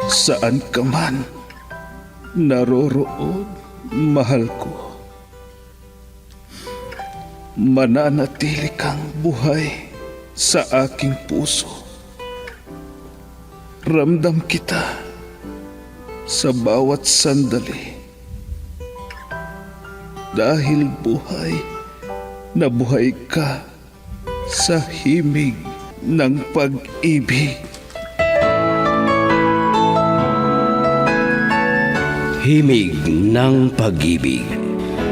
Saan ka man naroroon, mahal ko, mananatili kang buhay sa aking puso. Ramdam kita sa bawat sandali. Dahil buhay na buhay ka sa himig ng pag-ibig. Himig ng pag-ibig.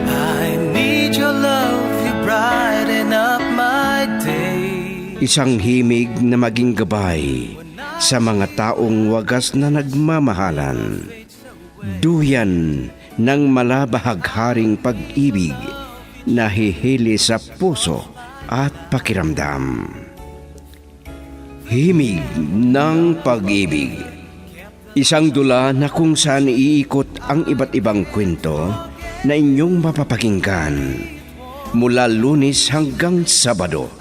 I need your love, you brighten up my day. Isang himig na maging gabay sa mga taong wagas na nagmamahalan. Duyan ng malabahagharing pag-ibig na hihili sa puso at pakiramdam. Himig ng pag-ibig. Isang dula na kung saan iikot ang iba't ibang kwento na inyong mapapakinggan mula Lunes hanggang Sabado.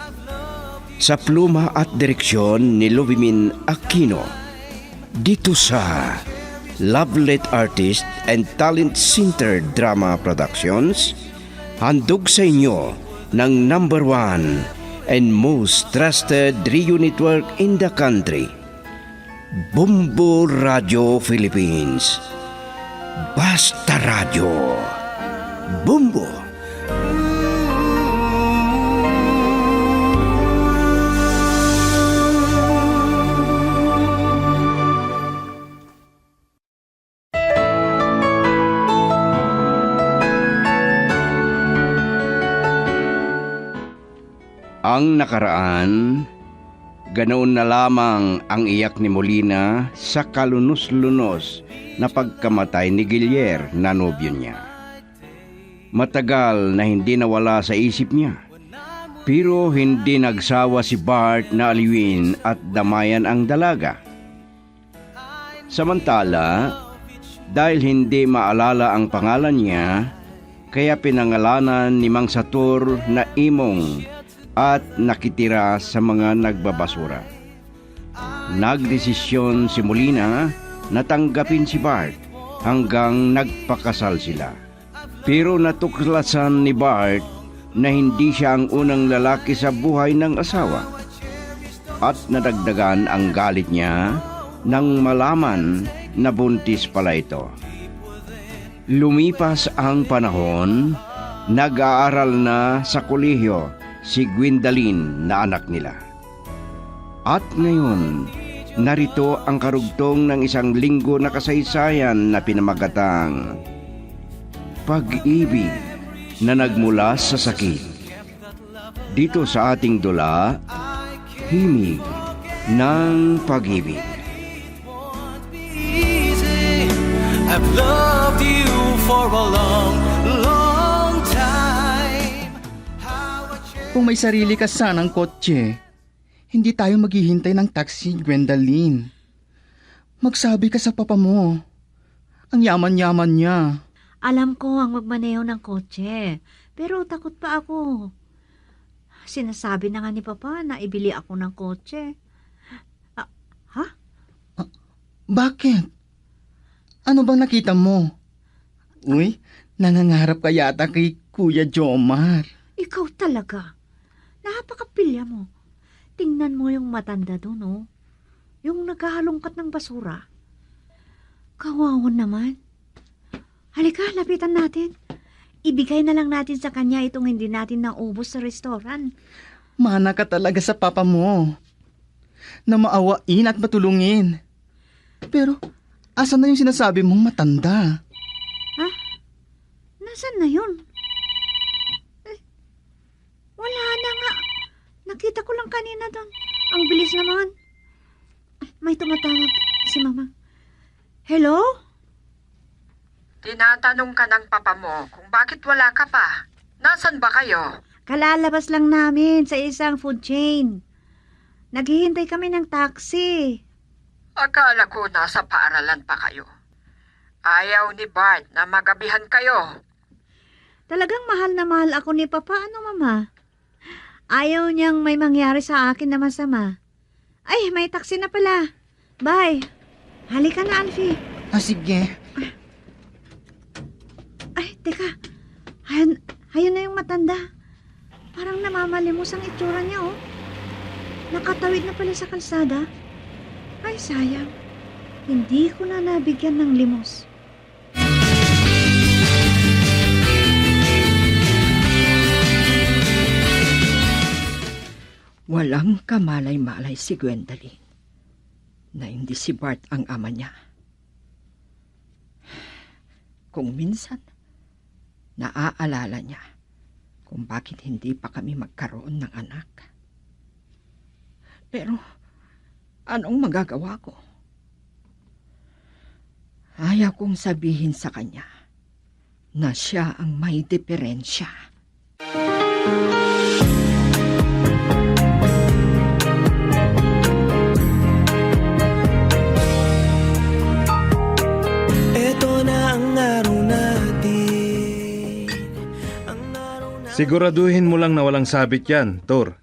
Sa pluma at direksyon ni Luvimin Aquino. Dito sa Lovelet Artist and Talent Center Drama Productions, handog sa inyo ng #1 and most trusted radio network in the country, Bumbo Radio Philippines. Basta Radio. Bumbo. Ang nakaraan, ganoon na lamang ang iyak ni Molina sa kalunos-lunos na pagkamatay ni Guillier na nobyo niya. Matagal na hindi nawala sa isip niya, pero hindi nagsawa si Bart na aliwin at damayan ang dalaga. Samantala, dahil hindi maalala ang pangalan niya, kaya pinangalanan ni Mang Satur na Imong at nakitira sa mga nagbabasura. Nagdesisyon si Molina na tanggapin si Bart hanggang nagpakasal sila. Pero natuklasan ni Bart na hindi siya ang unang lalaki sa buhay ng asawa. At nadagdagan ang galit niya nang malaman na buntis pala ito. Lumipas ang panahon, nag-aaral na sa kolehiyo si Gwendalyn na anak nila. At ngayon, narito ang karugtong ng isang linggo na kasaysayan na pinamagatang Pag-ibig na nagmula sa sakit. Dito sa ating dula, Himig ng Pag-ibig. I've loved you for a long, long time. Kung may sarili ka sanang kotse, hindi tayo maghihintay ng taxi, Gwendalyn. Magsabi ka sa papa mo. Ang yaman-yaman niya. Alam ko ang magmaneho ng kotse, pero takot pa ako. Sinasabi na nga ni Papa na ibili ako ng kotse. Ha? Bakit? Ano bang nakita mo? Uy, nangangarap ka yata kay Kuya Jomar. Ikaw talaga. Napakapilya mo. Tingnan mo yung matanda doon, oh. Yung naghahalongkat ng basura. Kawawan naman. Halika, lapitan natin. Ibigay na lang natin sa kanya itong hindi natin naubos sa restoran. Mana ka talaga sa papa mo. Na maawain at matulungin. Pero, asan na yung sinasabi mong matanda? Ha? Nasaan na yun? Wala na nga. Nakita ko lang kanina doon. Ang bilis naman. May tumatawag si Mama. Hello? Tinatanong ka ng papa mo kung bakit wala ka pa. Nasaan ba kayo? Kalalabas lang namin sa isang food chain. Naghihintay kami ng taxi. Akala ko nasa paaralan pa kayo. Ayaw ni Bart na magabihan kayo. Talagang mahal na mahal ako ni Papa. Ano, Mama? Ayaw niyang may mangyari sa akin na masama. Ay, may taxi na pala. Bye. Halika na, Alfie. Sige. Ay, teka. Hayan na yung matanda. Parang namamalimos ang itsura niya, oh. Nakatawid na pala sa kalsada. Ay, sayang. Hindi ko na nabigyan ng limos. Walang kamalay-malay si Gwendolyn na hindi si Bart ang ama niya. Kung minsan, naaalala niya kung bakit hindi pa kami magkaroon ng anak. Pero, anong magagawa ko? Ayaw kong sabihin sa kanya na siya ang may diferensya. Ito na ang araw natin. Ang araw na... Siguraduhin mo lang na walang sabit yan, Tor.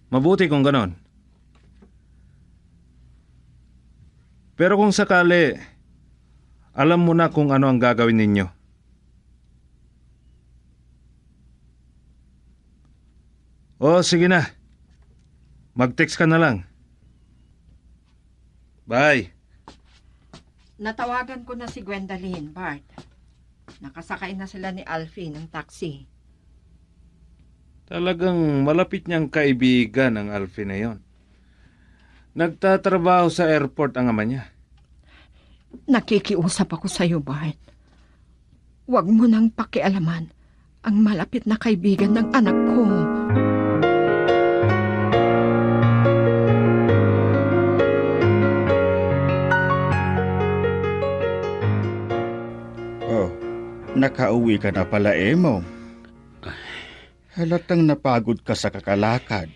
Mabuti kung ganon. Pero kung sakali, alam mo na kung ano ang gagawin ninyo. O, sige na. Mag-text ka na lang. Bye. Natawagan ko na si Gwendolyn, Bart. Nakasakay na sila ni Alfie ng taxi. Talagang malapit niyang kaibigan ang Alfie na yon. Nagtatrabaho sa airport ang ama niya. Nakikiusap ako sa iyo, Bart. Huwag mo nang pakialaman ang malapit na kaibigan ng anak ko. Oh, nakauwi ka na pala, Emo. Halatang napagod ka sa kakalakad.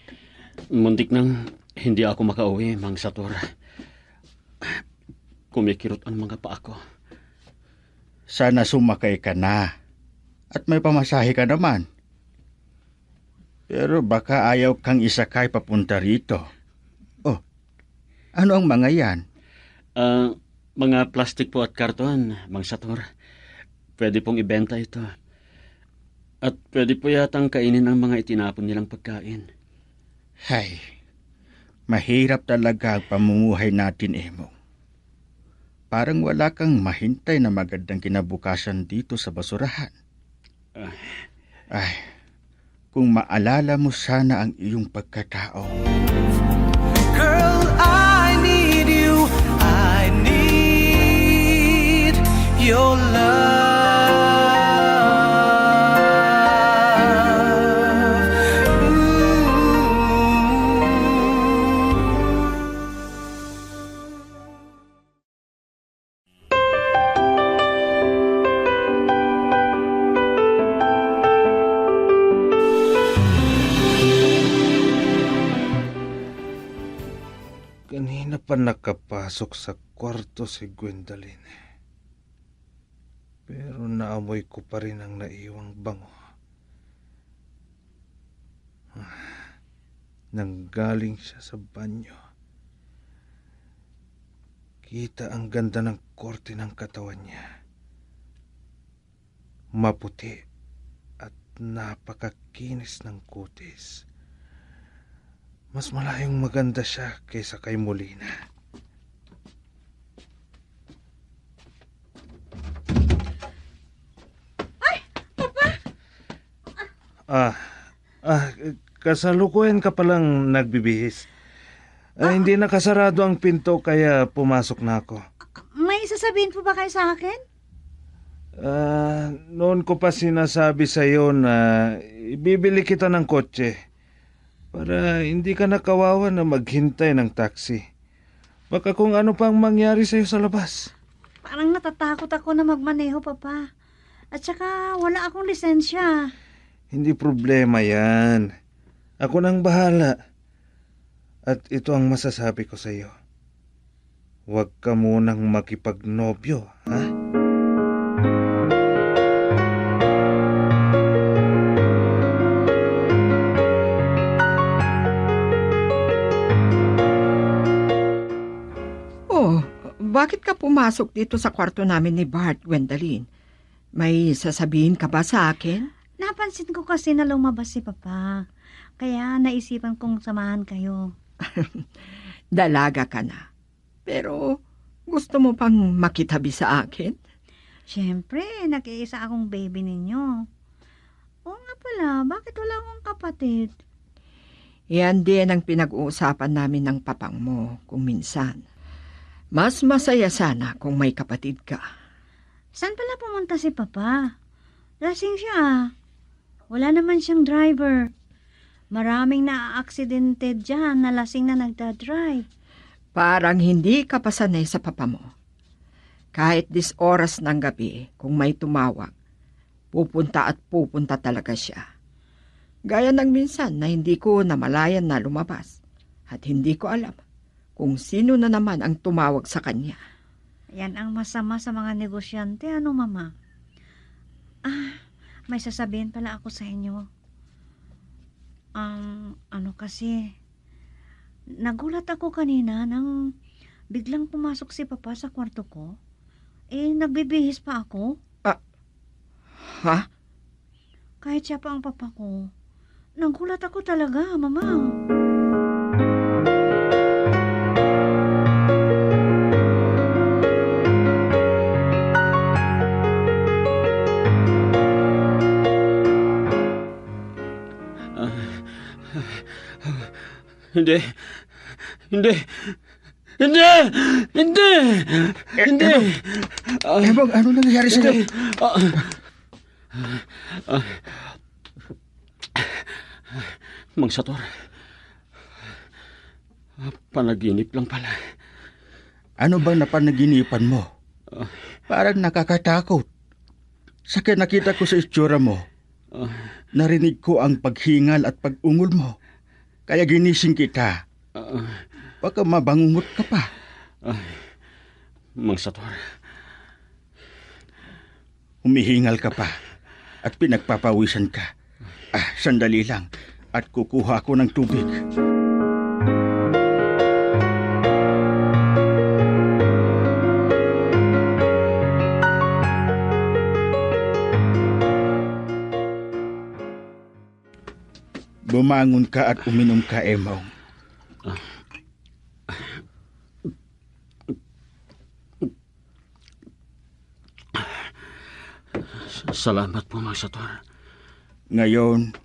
Muntik nang hindi ako makauwi, Mang Sator. Kumikirot ang mga paa ko. Sana sumakay ka na. At may pamasahe ka naman. Pero baka ayaw kang isakay papunta rito. Oh, ano ang mga yan? Mga plastic po at karton, Mang Sator. Pwede pong ibenta ito. At pwede po yatang kainin ang mga itinapon nilang pagkain. Hay, mahirap talaga ang pamumuhay natin, Emo. Parang wala kang mahintay na magandang kinabukasan dito sa basurahan. Ay, kung maalala mo sana ang iyong pagkatao. Girl, I need you. I need your love. Kanina pa nakapasok sa kwarto si Gwendolyn. Pero naamoy ko pa rin ang naiwang bango. Nanggaling siya sa banyo. Kita ang ganda ng korte ng katawan niya. Maputi at napakakinis ng kutis. Mas malayong maganda siya kaysa kay Molina. Ay, Papa! Kasalukuyan ka palang nagbibihis. Hindi nakasarado ang pinto kaya pumasok na ako. May sasabihin po ba kayo sa akin? Noon ko pa sinasabi sa iyo na ibibili kita ng kotse para hindi ka nakawawa na maghintay ng taxi. Baka kung ano pang mangyari sa iyo sa labas. Parang natatakot ako na magmaneho, Papa. At saka wala akong lisensya. Hindi problema yan. Ako nang bahala. At ito ang masasabi ko sa iyo. Huwag ka munang makipagnobyo, ha? Bakit ka pumasok dito sa kwarto namin ni Bart, Gwendolyn? May sasabihin ka ba sa akin? Napansin ko kasi na lumabas si Papa. Kaya naisipan kong samahan kayo. Dalaga ka na. Pero gusto mo pang makitabi sa akin? Siyempre, nag-iisa akong baby ninyo. Oo nga pala, bakit wala akong kapatid? Yan din ang pinag-uusapan namin ng papang mo kung minsan. Mas masaya sana kung may kapatid ka. Saan pala pumunta si Papa? Lasing siya. Wala naman siyang driver. Maraming na-aksidente dyan na lasing na nagdadrive. Parang hindi ka pa sanay sa papa mo. Kahit 10 oras ng gabi, kung may tumawag, pupunta talaga siya. Gaya ng minsan na hindi ko namalayan na lumabas at hindi ko alam kung sino na naman ang tumawag sa kanya. Yan ang masama sa mga negosyante, ano Mama? May sasabihin pala ako sa inyo. Kasi, nagulat ako kanina nang biglang pumasok si Papa sa kwarto ko. Nagbibihis pa ako. Ha? Kahit siya pa ang Papa ko. Nagulat ako talaga, Mama. Hindi. Hindi. Hindi! Hindi! Hindi! Ebong, ano nangyayari sa'yo? Mang Sator, panaginip lang pala. Ano bang napanaginipan mo? Parang nakakatakot. Sa nakita ko sa itsura mo, narinig ko ang paghingal at pag-ungol mo. Kaya ginising kita. Baka mabangungot ka pa. Mang Sator. Humihingal ka pa at pinagpapawisan ka. Sandali lang at kukuha ako ng tubig. Bumangon ka at uminom ka, Emong. Salamat po, Mang Sator. Ngayon,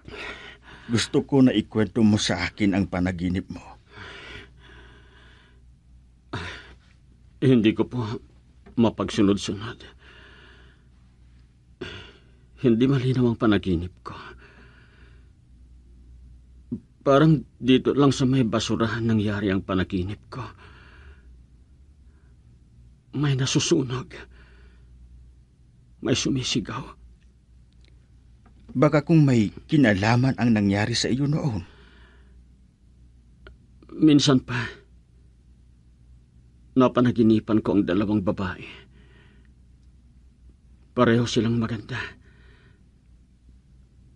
gusto ko na ikwento mo sa akin ang panaginip mo. Hindi ko po mapagsunod-sunod. Hindi malinaw ang panaginip ko. Parang dito lang sa may basurahan nangyari ang panaginip ko. May nasusunog. May sumisigaw. Baka kung may kinalaman ang nangyari sa iyo noon. Minsan pa, napanaginipan ko ang 2 babae. Pareho silang maganda.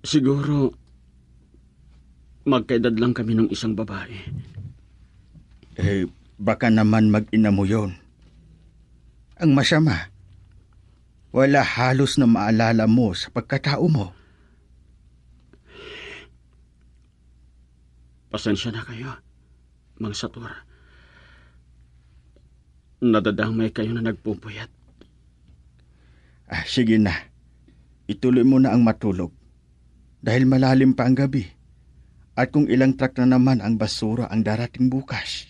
Siguro, magkaedad lang kami ng isang babae. Baka naman mag-ina mo yon. Ang masama, wala halos na maalala mo sa pagkatao mo. Pasensya na kayo, Mang Sator. Nadadamay kayo na nagpupuyat. Sige na. Ituloy mo na ang matulog. Dahil malalim pa ang gabi. At kung ilang truck na naman ang basura ang darating bukas.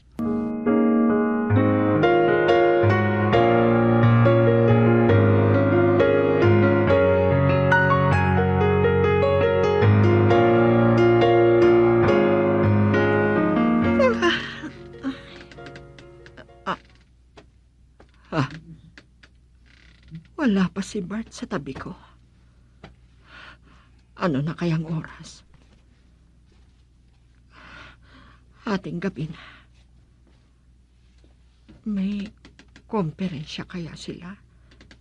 Wala pa si Bart sa tabi ko. Ano na kayang oras? Ating gabi na. May komperensya kaya sila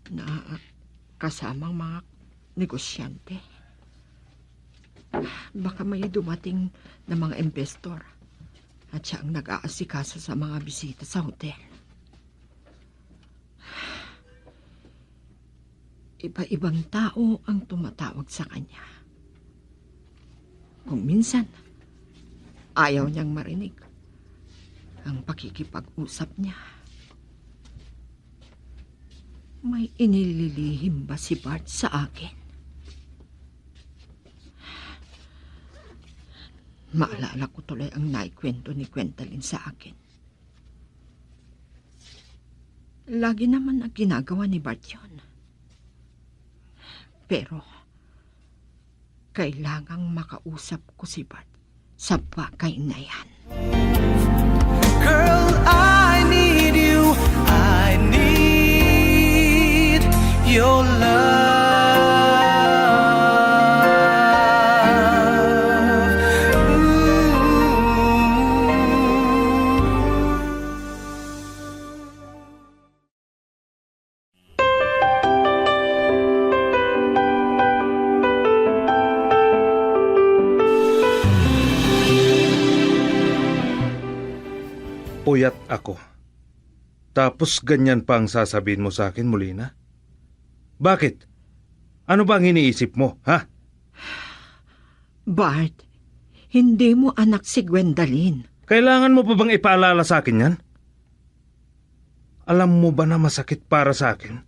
na kasamang mga negosyante? Baka may dumating na mga investor at siya ang nag-aasikasa sa mga bisita sa hotel. Iba-ibang tao ang tumatawag sa kanya. Kung minsan, ayaw niyang marinig ang pakikipag-usap niya. May inililihim ba si Bart sa akin? Maalala ko tuloy ang naikwento ni Gwendolyn sa akin. Lagi naman ang ginagawa ni Bart yun. Pero, kailangang makausap ko si Bart sa bagay na yan. Girl, I need you. I need your love. Puyat ako. Tapos ganyan pa ang sasabihin mo sa akin, Molina? Bakit? Ano ba ang iniisip mo, ha? Bart, hindi mo anak si Gwendolyn. Kailangan mo pa bang ipaalala sa akin yan? Alam mo ba na masakit para sa akin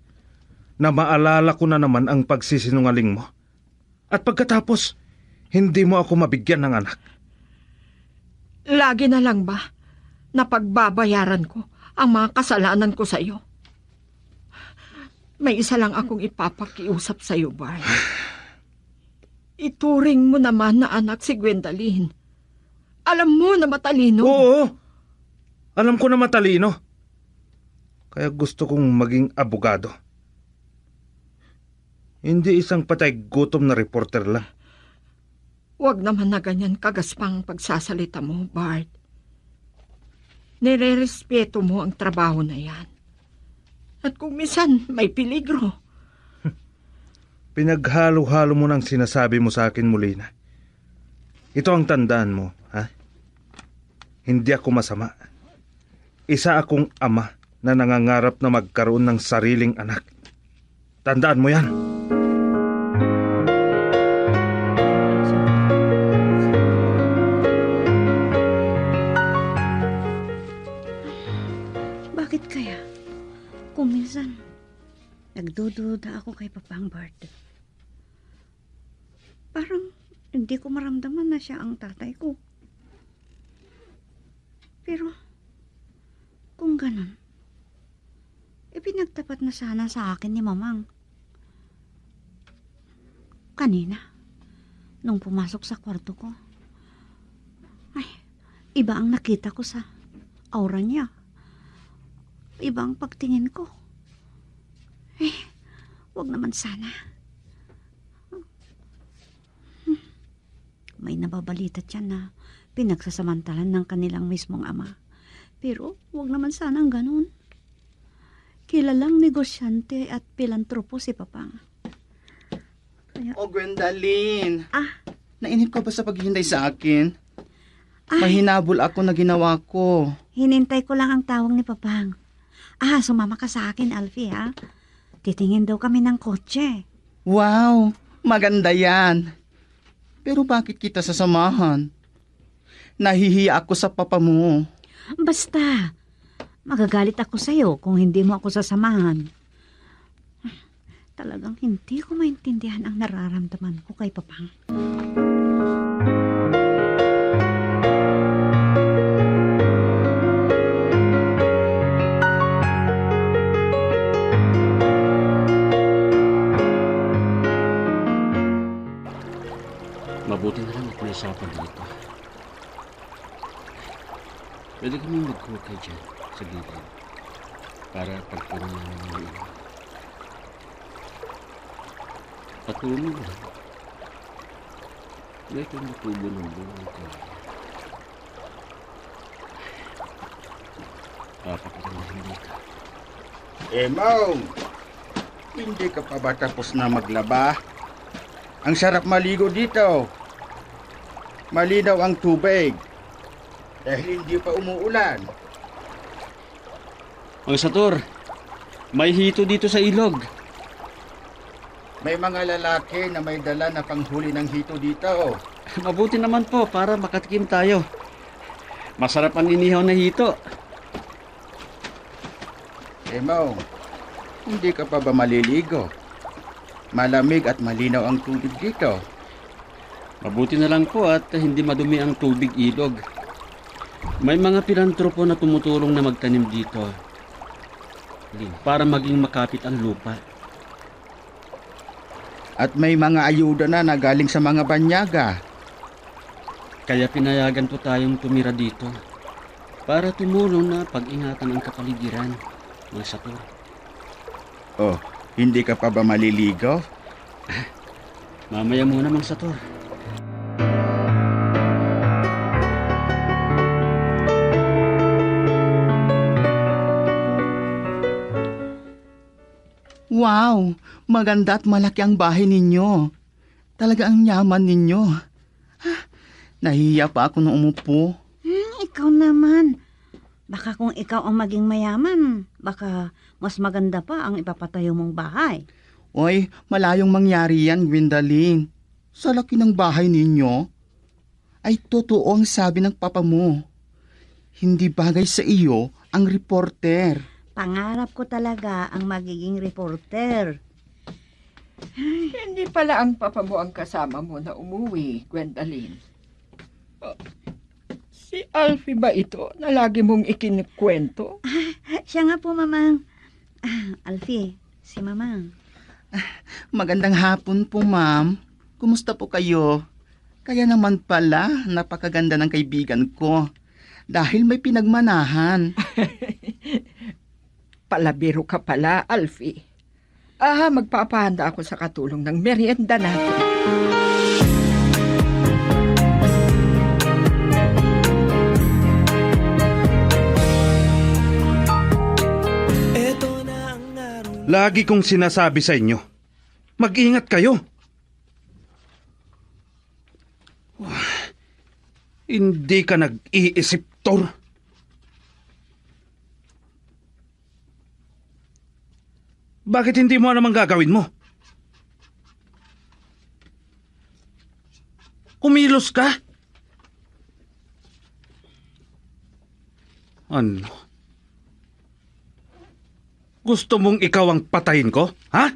na maalala ko na naman ang pagsisinungaling mo? At pagkatapos, hindi mo ako mabigyan ng anak. Lagi na lang ba na pagbabayaran ko ang mga kasalanan ko sa iyo? May isa lang akong ipapakiusap sa iyo, Bart. Ituring mo naman na anak si Gwendolyn. Alam mo na matalino. Oo, alam ko na matalino. Kaya gusto kong maging abogado. Hindi isang patay gutom na reporter lang. Huwag naman na ganyan kagaspang pagsasalita mo, Bart. Nire-respeto mo ang trabaho na yan. At kung minsan may peligro. Pinaghalo-halo mo ng sinasabi mo sa akin, Molina. Ito ang tandaan mo, ha? Hindi ako masama. Isa akong ama na nangangarap na magkaroon ng sariling anak. Tandaan mo yan. Bakit kaya? Kung minsan, nagdududa ako kay Papang Bart. Parang hindi ko maramdaman na siya ang tatay ko. Pero, kung ganun, ipinagtapat na sana sa akin ni Mamang. Kanina, nung pumasok sa kwarto ko, ay, iba ang nakita ko sa aura niya. Iba ang pagtingin ko. Wag naman sana. May nababalita dyan na pinagsasamantalan ng kanilang mismong ama. Pero wag naman sana ang ganun. Kilalang negosyante at pilantropo si Papang. Kaya, Gwendolyn. Ah. Nainip ka ba sa paghihintay sa akin? Mahinabol ako na ginawa ko. hinintay ko lang ang tawag ni Papang. Sumama ka sa akin, Alfie, ha? Titingin daw kami ng kotse. Wow, maganda yan. Pero bakit kita sasamahan? Nahihiya ako sa papa mo. Basta, magagalit ako sa'yo kung hindi mo ako sasamahan. Talagang hindi ko maintindihan ang nararamdaman ko kay Papang. Mabuti na lang at may usapan dito. Pwede kami maghukay dyan sa gilid para pagpunan namin ng ilo. Patuloy mo lang. May tumutubo ng buhay ko. Papakaganahin dito. Mom! Hindi ka pa ba tapos na maglaba? Ang sarap maligo dito. Malinaw ang tubig. Dahil hindi pa umuulan. Mga Sator, may hito dito sa ilog. May mga lalaki na may dala na panghuli ng hito dito. Mabuti naman po para makatikim tayo. Masarap ang inihaw na hito. Emong, hindi ka pa ba maliligo? Malamig at malinaw ang tubig dito. Mabuti na lang po at hindi madumi ang tubig ilog. May mga pilantropo na tumutulong na magtanim dito para maging makapit ang lupa. At may mga ayuda na galing sa mga banyaga. Kaya pinayagan po tayong tumira dito para tumulong na pag-ingatan ang kapaligiran, mga satur. Oh, hindi ka pa ba maliligo? Mamaya muna, mga satur. Wow, maganda at malaki ang bahay ninyo. Talaga ang yaman ninyo. Nahihiya pa ako nung umupo. Ikaw naman. Baka kung ikaw ang maging mayaman, baka mas maganda pa ang ipapatayo mong bahay. Oy, malayong mangyari yan, Gwendalyn. Sa laki ng bahay ninyo, ay totoo ang sabi ng papa mo. Hindi bagay sa iyo ang reporter. Pangarap ko talaga ang magiging reporter. Hindi pala ang papa mo ang kasama mo na umuwi, Gwendalyn. Si Alfie ba ito na lagi mong ikinikwento? Siya nga po, Mamang. Alfie, si Mamang. Magandang hapon po, ma'am. Kumusta po kayo? Kaya naman pala, napakaganda ng kaibigan ko. Dahil may pinagmanahan. Palabiro ka pala, Alfie. Magpapahanda ako sa katulong ng merienda natin. Lagi kong sinasabi sa inyo, mag-ingat kayo. Hindi ka nag-iisip, Tor. Bakit hindi mo naman gagawin mo? Kumilos ka? Ano? Gusto mong ikaw ang patayin ko? Ha?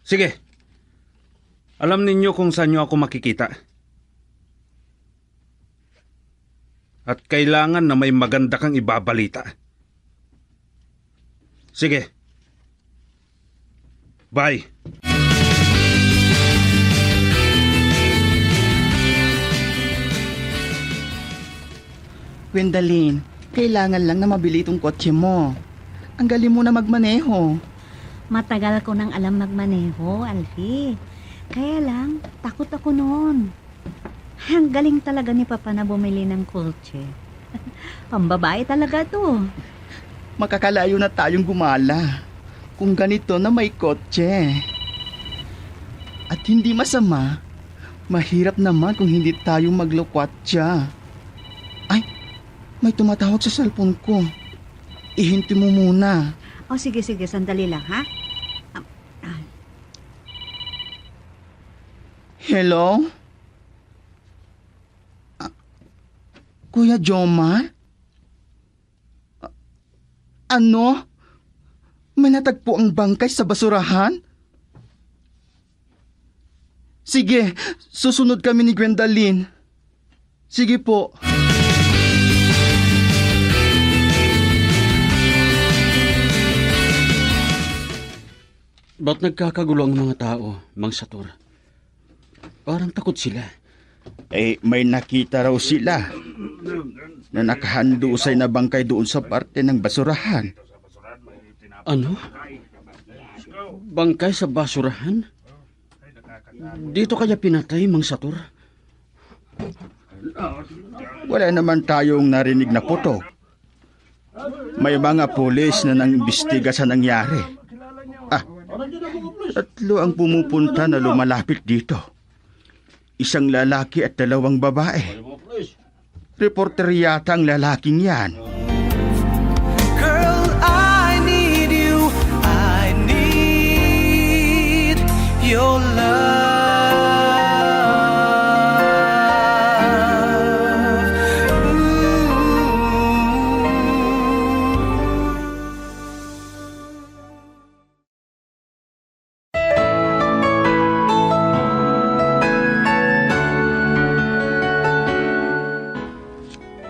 Sige. Alam ninyo kung saan nyo ako makikita. At kailangan na may maganda kang ibabalita. Sige. Bye. Gwendalyn, kailangan lang na mabili itong kotse mo. Ang galing mo na magmaneho. Matagal ko nang alam magmaneho, Alfie. Kaya lang, takot ako noon. Ang galing talaga ni Papa na bumili ng kotse. Pambabae talaga to. Makakalayo na tayong gumala. Kung ganito na may kotse. At hindi masama, mahirap naman kung hindi tayo maglokwatsa. Ay, may tumatawag sa cellphone ko. Ihinti mo muna. O sige, sandali lang ha. Hello? Kuya Jomar? Ano? May natagpo ang bangkay sa basurahan? Sige, susunod kami ni Gwendalyn. Sige po. Ba't nagkakagulo ang mga tao, Mang Satur? Parang takot sila. May nakita raw sila na nakahandusay na bangkay doon sa parte ng basurahan. Ano? Bangkay sa basurahan? Dito kaya pinatay, Mang Satur? Wala naman tayong narinig na putok. May mga pulis na nang-imbestiga sa nangyari. Tatlo ang pumupunta na lumalapit dito. Isang lalaki at 2 babae. Reporter yata ang lalaking yan. Girl, I need love.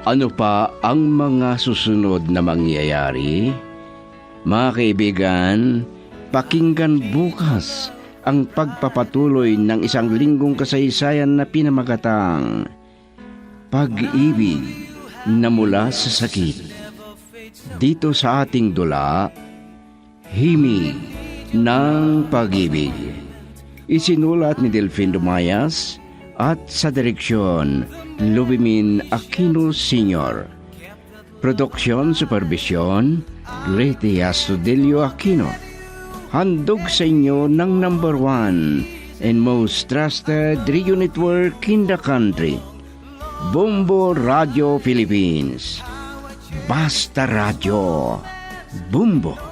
Ano pa ang mga susunod na mangyayari? Mga kaibigan, pakinggan bukas ang pagpapatuloy ng isang linggong kasaysayan na pinamagatang Pag-ibig na mula sa sakit. Dito sa ating dula, Himig ng Pag-ibig. Isinulat ni Delfin Dumayas at sa direksyon Lubimin Aquino Sr. Produksyon Supervision Leti Astudillo Aquino. Handog sa inyo ng number 1 and most trusted radio network in the country, Bombo Radio Philippines. Basta Radio. Bombo.